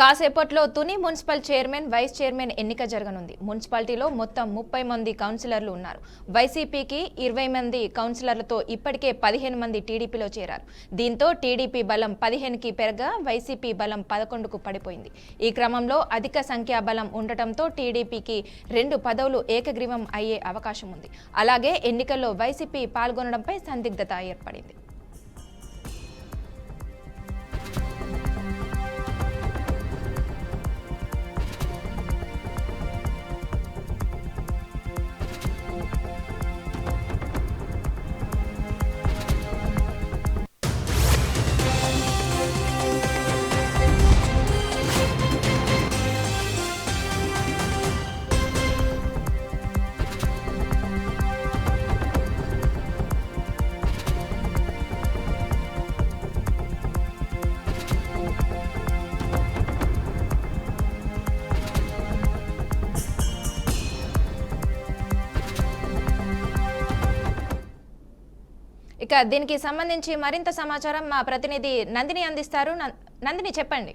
కాసేపట్లో Tuni municipal chairman vice chairman ఎన్నిక జరగనుంది. మున్సిపాలిటీలో మొత్తం 30 మంది కౌన్సిలర్లు ఉన్నారు. వైసీపీకి 20 మంది కౌన్సిలర్లతో ఇప్పటికే 15 మంది టీడీపీలో చేరారు. దీంతో టీడీపీ బలం 15కి పెరగా వైసీపీ బలం 11కు పడిపోయింది. ఈ క్రమంలో అధిక సంఖ్యా బలం ఉండటంతో టీడీపీకి 2 పదవులు ఏకగ్రీవం అయ్యే అవకాశం ఉంది. అలాగే ఎన్నికల్లో వైసీపీ పాల్గొనడంపై సందిగ్ధత ఏర్పడింది. ఇక దీనికి సంబంధించి మరింత సమాచారం మా ప్రతినిధి నందిని అందిస్తారు. నందిని, చెప్పండి.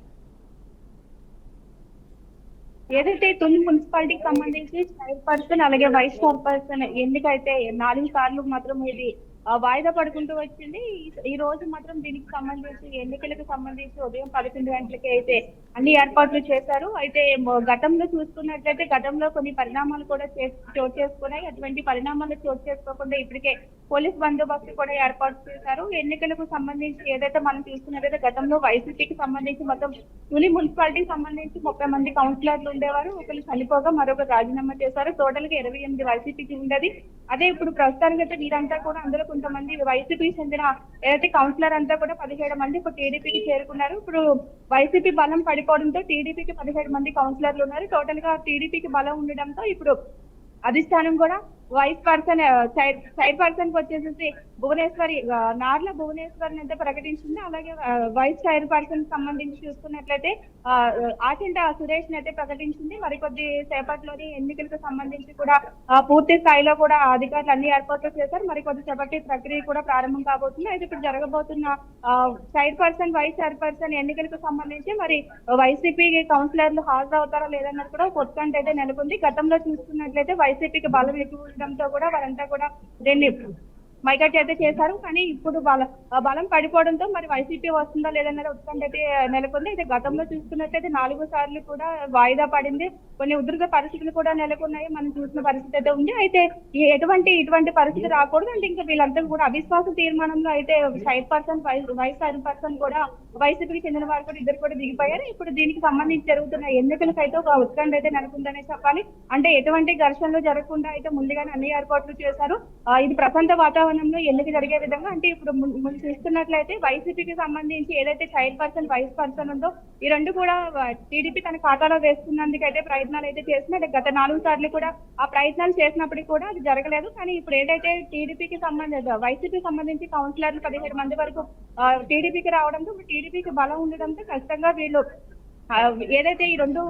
ఏదైతే తుని మున్సిపాలిటీకి సంబంధించి చైర్పర్సన్ అలాగే వైస్ చైర్పర్సన్ ఎన్నికైతే 4 సార్లు మాత్రం ఇది వాయిదా పడుకుంటూ వచ్చింది. ఈ రోజు మాత్రం దీనికి సంబంధించి ఎన్నికలకు సంబంధించి ఉదయం 11 గంటలకి అయితే అన్ని ఏర్పాట్లు చేశారు. అయితే గతంలో చూసుకున్నట్లయితే గతంలో కొన్ని పరిణామాలు కూడా చోటు చేసుకున్నాయి. అటువంటి పరిణామాలు చోటు చేసుకోకుండా ఇప్పటికే పోలీస్ బందోబస్తు కూడా ఏర్పాటు చేశారు. ఎన్నికలకు సంబంధించి ఏదైతే మనం చూసుకున్నట్లయితే గతంలో వైసీపీకి సంబంధించి మొత్తం తుని మున్సిపాలిటీకి సంబంధించి 30 మంది కౌన్సిలర్లు ఉండేవారు. ఒకరు చనిపోగా మరొకరు రాజీనామా చేశారు. టోటల్ గా 28 వైసీపీకి ఉండేది. అదే ఇప్పుడు ప్రస్తుతానికి అయితే వీరంతా కూడా అందులో కొంతమంది వైసీపీకి చెందిన ఏదైతే కౌన్సిలర్ అంతా కూడా 17 మంది ఇప్పుడు టీడీపీకి చేరుకున్నారు. ఇప్పుడు వైసీపీ బలం పడిపోవడంతో టీడీపీకి 17 మంది కౌన్సిలర్లు ఉన్నారు. టోటల్ గా టీడీపీకి బలం ఉండడంతో ఇప్పుడు అధిష్టానం కూడా వైస్ పర్సన్ చైర్ పర్సన్ కి వచ్చేసి భువనేశ్వరి నార్ల భువనేశ్వరిని అయితే ప్రకటించింది. అలాగే వైస్ చైర్ పర్సన్ సంబంధించి చూసుకున్నట్లయితే ఆచింట సురేష్ అయితే ప్రకటించింది. మరికొద్ది సేపట్లోని ఎన్నికలకు సంబంధించి కూడా పూర్తి స్థాయిలో కూడా అధికారులు అన్ని ఏర్పాట్లు చేశారు. మరికొద్ది సేపటి ప్రక్రియ కూడా ప్రారంభం కాబోతుంది. అయితే ఇప్పుడు జరగబోతున్న chair person vice chair person ఎన్నికలకు సంబంధించి మరి వైసీపీ కౌన్సిలర్లు హాజరవుతారా లేదన్నది కూడా కొత్త అయితే నెలకొంది. గతంలో చూసుకున్నట్లయితే వైసీపీకి బలం ఎక్కువ ఉండడంతో కూడా వారంతా కూడా దీన్ని మైకట్ అయితే చేశారు. కానీ ఇప్పుడు బలం పడిపోవడంతో మరి వైసీపీ వస్తుందా లేదన్నది ఉత్కంఠ అయితే నెలకొంది. అయితే గతంలో చూసుకున్నట్లయితే 4 సార్లు కూడా వాయిదా పడింది. కొన్ని ఉధృత పరిస్థితులు కూడా నెలకొన్నాయి. మనం చూసిన పరిస్థితి అయితే ఉంది. అయితే ఇటువంటి పరిస్థితి రాకూడదు అంటే ఇంకా వీళ్ళంతా కూడా అవిశ్వాస తీర్మానంలో అయితే chair person vice chair person కూడా వైసీపీకి చెందిన వారు కూడా ఇద్దరు కూడా దిగిపోయారు. ఇప్పుడు దీనికి సంబంధించి జరుగుతున్న ఎన్నికలకు అయితే ఒక ఉత్కంఠ అయితే నెలకొందనే చెప్పాలి. అంటే ఎటువంటి ఘర్షణలు జరగకుండా అయితే ముందుగానే అన్ని ఏర్పాట్లు చేశారు. ఇది ప్రశాంత వాతావరణంలో ఎన్నిక జరిగే విధంగా అంటే ఇప్పుడు చూస్తున్నట్లయితే వైసీపీకి సంబంధించి ఏదైతే చైర్ పర్సన్ వైస్ పర్సన్ ఉందో ఈ రెండు కూడా టీడీపీ తన ఖాతాలో వేసుకున్నందుకు అయితే ప్రయత్నాలు అయితే చేస్తున్నాయి. గత 4 సార్లు కూడా ఆ ప్రయత్నాలు చేసినప్పటికీ కూడా అది జరగలేదు. కానీ ఇప్పుడు ఏదైతే టీడీపీకి సంబంధించి వైసీపీకి సంబంధించి కౌన్సిలర్లు 17 మంది వరకు టీడీపీకి రావడంతో టీడీపీకి బలం ఉండడంతో ఖచ్చితంగా వీళ్ళు ఏదైతే ఈ 2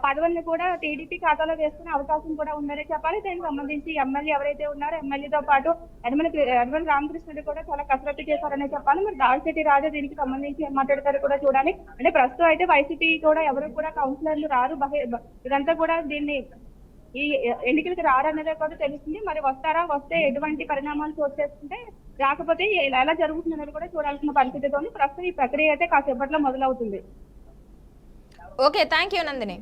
పదవులను కూడా టీడీపీ ఖాతాలో వేసుకునే అవకాశం కూడా ఉందనే చెప్పాలి. దీనికి సంబంధించి ఎమ్మెల్యే ఎవరైతే ఉన్నారో ఎమ్మెల్యేతో పాటు యనమల రామకృష్ణుడు కూడా చాలా కసరత్తు చేశారనే చెప్పాలి. మరి దాడిశెట్టి రాజా దీనికి సంబంధించి ఏం మాట్లాడతారు కూడా చూడాలి. అంటే ప్రస్తుతం అయితే వైసీపీ కూడా ఎవరు కూడా కౌన్సిలర్లు రారు. ఇదంతా కూడా దీన్ని ఈ ఎన్నికలకు రారన్నదే కూడా తెలుస్తుంది. మరి వస్తారా, వస్తే ఎటువంటి పరిణామాలు చోటు చేసుకుంటే, రాకపోతే ఎలా జరుగుతుందనేది కూడా చూడాల్సిన పరిస్థితితో ప్రస్తుతం ఈ ప్రక్రియ అయితే కాసేపట్లో మొదలవుతుంది. Okay, thank you Nandini.